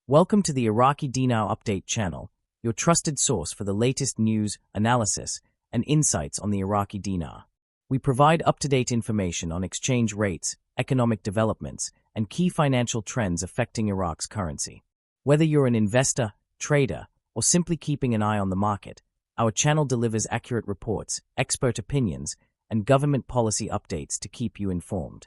Welcome to the Iraqi Dinar Update channel, your trusted source for the latest news, analysis, and insights on the Iraqi dinar. We provide up-to-date information on exchange rates, economic developments, and key financial trends affecting Iraq's currency. Whether you're an investor, trader, or simply keeping an eye on the market, our channel delivers accurate reports, expert opinions, and government policy updates to keep you informed.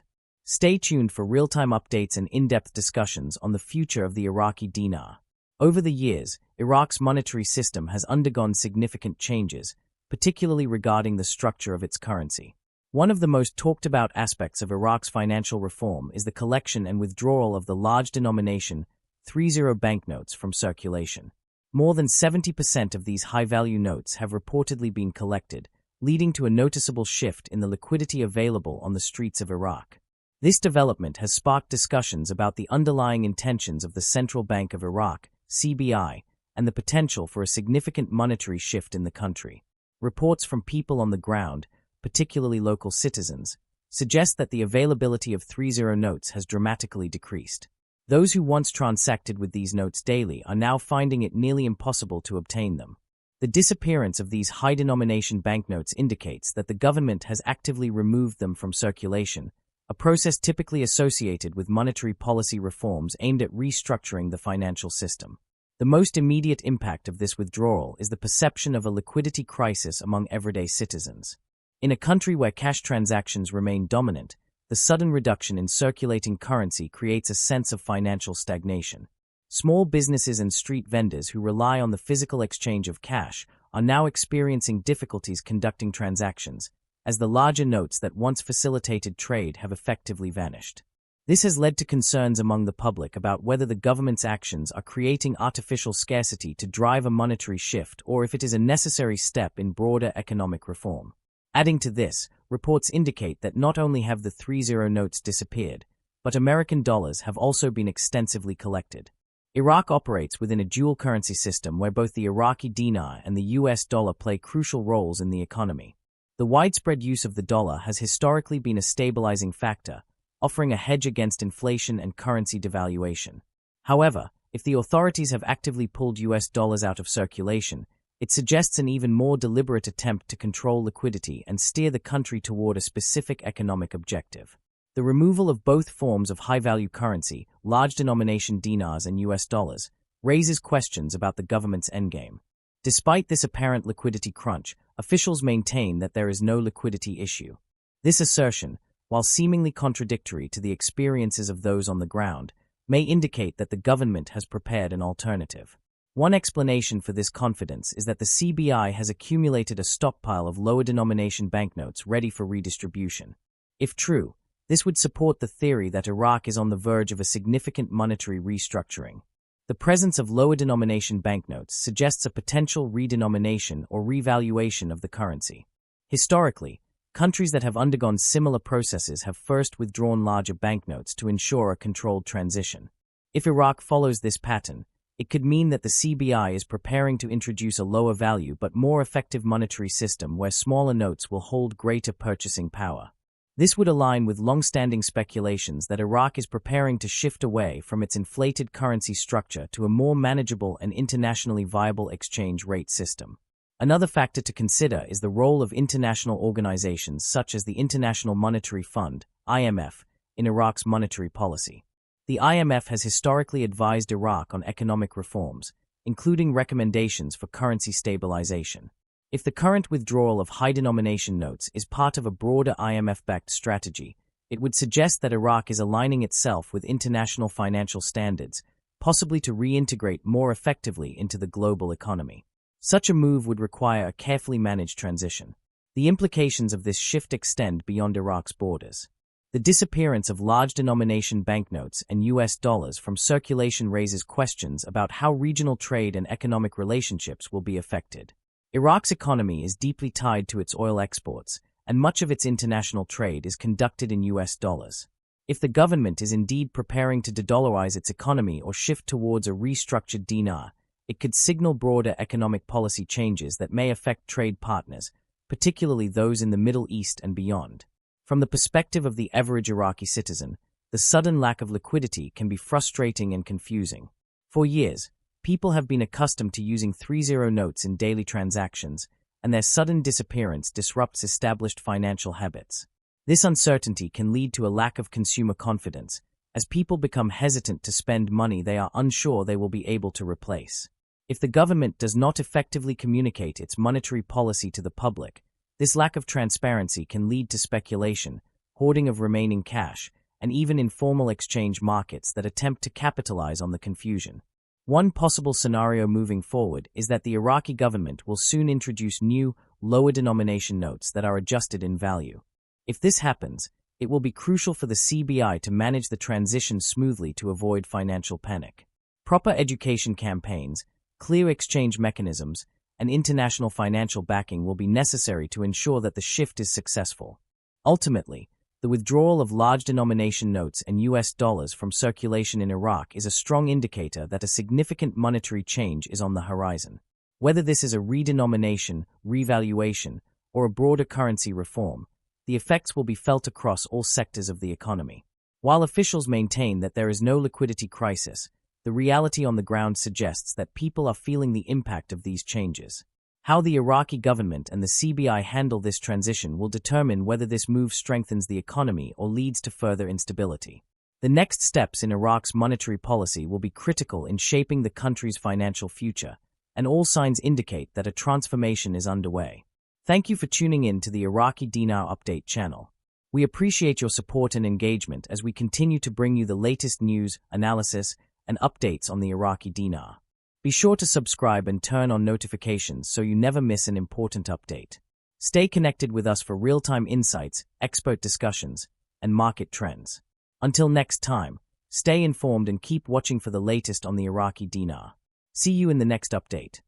Stay tuned for real-time updates and in-depth discussions on the future of the Iraqi dinar. Over the years, Iraq's monetary system has undergone significant changes, particularly regarding the structure of its currency. One of the most talked-about aspects of Iraq's financial reform is the collection and withdrawal of the large-denomination 30 banknotes from circulation. More than 70% of these high-value notes have reportedly been collected, leading to a noticeable shift in the liquidity available on the streets of Iraq. This development has sparked discussions about the underlying intentions of the Central Bank of Iraq, CBI, and the potential for a significant monetary shift in the country. Reports from people on the ground, particularly local citizens, suggest that the availability of 30 notes has dramatically decreased. Those who once transacted with these notes daily are now finding it nearly impossible to obtain them. The disappearance of these high-denomination banknotes indicates that the government has actively removed them from circulation, a process typically associated with monetary policy reforms aimed at restructuring the financial system. The most immediate impact of this withdrawal is the perception of a liquidity crisis among everyday citizens. In a country where cash transactions remain dominant, the sudden reduction in circulating currency creates a sense of financial stagnation. Small businesses and street vendors who rely on the physical exchange of cash are now experiencing difficulties conducting transactions, as the larger notes that once facilitated trade have effectively vanished. This has led to concerns among the public about whether the government's actions are creating artificial scarcity to drive a monetary shift or if it is a necessary step in broader economic reform. Adding to this, reports indicate that not only have the 30 notes disappeared, but American dollars have also been extensively collected. Iraq operates within a dual currency system where both the Iraqi dinar and the US dollar play crucial roles in the economy. The widespread use of the dollar has historically been a stabilizing factor, offering a hedge against inflation and currency devaluation. However, if the authorities have actively pulled US dollars out of circulation, it suggests an even more deliberate attempt to control liquidity and steer the country toward a specific economic objective. The removal of both forms of high-value currency, large-denomination dinars and US dollars, raises questions about the government's endgame. Despite this apparent liquidity crunch, officials maintain that there is no liquidity issue. This assertion, while seemingly contradictory to the experiences of those on the ground, may indicate that the government has prepared an alternative. One explanation for this confidence is that the CBI has accumulated a stockpile of lower-denomination banknotes ready for redistribution. If true, this would support the theory that Iraq is on the verge of a significant monetary restructuring. The presence of lower-denomination banknotes suggests a potential redenomination or revaluation of the currency. Historically, countries that have undergone similar processes have first withdrawn larger banknotes to ensure a controlled transition. If Iraq follows this pattern, it could mean that the CBI is preparing to introduce a lower value but more effective monetary system where smaller notes will hold greater purchasing power. This would align with long-standing speculations that Iraq is preparing to shift away from its inflated currency structure to a more manageable and internationally viable exchange rate system. Another factor to consider is the role of international organizations such as the International Monetary Fund, IMF, in Iraq's monetary policy. The IMF has historically advised Iraq on economic reforms, including recommendations for currency stabilization. If the current withdrawal of high-denomination notes is part of a broader IMF-backed strategy, it would suggest that Iraq is aligning itself with international financial standards, possibly to reintegrate more effectively into the global economy. Such a move would require a carefully managed transition. The implications of this shift extend beyond Iraq's borders. The disappearance of large-denomination banknotes and US dollars from circulation raises questions about how regional trade and economic relationships will be affected. Iraq's economy is deeply tied to its oil exports, and much of its international trade is conducted in US dollars. If the government is indeed preparing to de-dollarize its economy or shift towards a restructured dinar, it could signal broader economic policy changes that may affect trade partners, particularly those in the Middle East and beyond. From the perspective of the average Iraqi citizen, the sudden lack of liquidity can be frustrating and confusing. For years, people have been accustomed to using 30 notes in daily transactions, and their sudden disappearance disrupts established financial habits. This uncertainty can lead to a lack of consumer confidence, as people become hesitant to spend money they are unsure they will be able to replace. If the government does not effectively communicate its monetary policy to the public, this lack of transparency can lead to speculation, hoarding of remaining cash, and even informal exchange markets that attempt to capitalize on the confusion. One possible scenario moving forward is that the Iraqi government will soon introduce new, lower-denomination notes that are adjusted in value. If this happens, it will be crucial for the CBI to manage the transition smoothly to avoid financial panic. Proper education campaigns, clear exchange mechanisms, and international financial backing will be necessary to ensure that the shift is successful. Ultimately, the withdrawal of large-denomination notes and US dollars from circulation in Iraq is a strong indicator that a significant monetary change is on the horizon. Whether this is a redenomination, revaluation, or a broader currency reform, the effects will be felt across all sectors of the economy. While officials maintain that there is no liquidity crisis, the reality on the ground suggests that people are feeling the impact of these changes. How the Iraqi government and the CBI handle this transition will determine whether this move strengthens the economy or leads to further instability. The next steps in Iraq's monetary policy will be critical in shaping the country's financial future, and all signs indicate that a transformation is underway. Thank you for tuning in to the Iraqi Dinar Update channel. We appreciate your support and engagement as we continue to bring you the latest news, analysis, and updates on the Iraqi dinar. Be sure to subscribe and turn on notifications so you never miss an important update. Stay connected with us for real-time insights, expert discussions, and market trends. Until next time, stay informed and keep watching for the latest on the Iraqi dinar. See you in the next update.